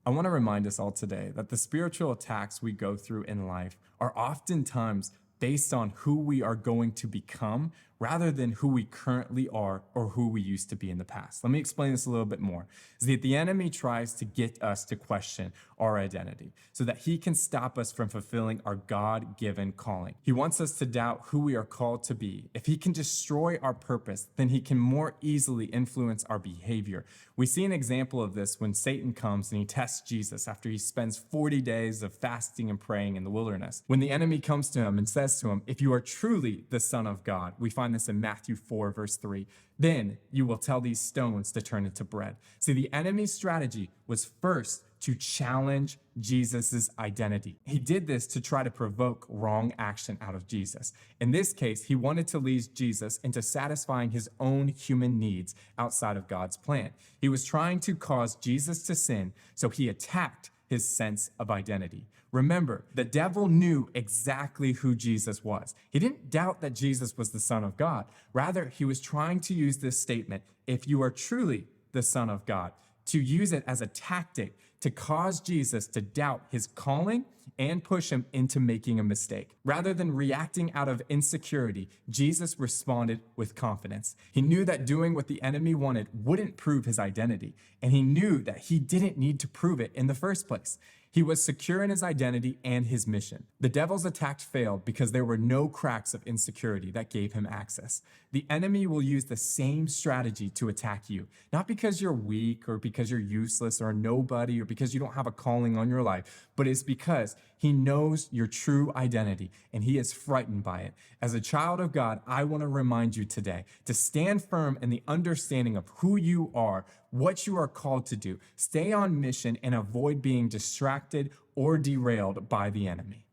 I want to remind us all today that the spiritual attacks we go through in life are oftentimes based on who we are going to become rather than who we currently are or who we used to be in the past. Let me explain this a little bit more. Is that the enemy tries to get us to question our identity so that he can stop us from fulfilling our God-given calling. He wants us to doubt who we are called to be. If he can destroy our purpose, then he can more easily influence our behavior. We see an example of this when Satan comes and he tests Jesus after he spends 40 days of fasting and praying in the wilderness. When the enemy comes to him and says to him, "If you are truly the Son of God," we find this in Matthew 4, verse 3, "then you will tell these stones to turn into bread." See, the enemy's strategy was first to challenge Jesus's identity. He did this to try to provoke wrong action out of Jesus. In this case, he wanted to lead Jesus into satisfying his own human needs outside of God's plan. He was trying to cause Jesus to sin, so he attacked his sense of identity. Remember, the devil knew exactly who Jesus was. He didn't doubt that Jesus was the Son of God. Rather, he was trying to use this statement, "If you are truly the Son of God," to use it as a tactic to cause Jesus to doubt his calling and push him into making a mistake. Rather than reacting out of insecurity, Jesus responded with confidence. He knew that doing what the enemy wanted wouldn't prove his identity, and he knew that he didn't need to prove it in the first place. He was secure in his identity and his mission. The devil's attack failed because there were no cracks of insecurity that gave him access. The enemy will use the same strategy to attack you, not because you're weak or because you're useless or a nobody or because you don't have a calling on your life, but it's because he knows your true identity and he is frightened by it. As a child of God, I want to remind you today to stand firm in the understanding of who you are, what you are called to do. Stay on mission and avoid being distracted or derailed by the enemy.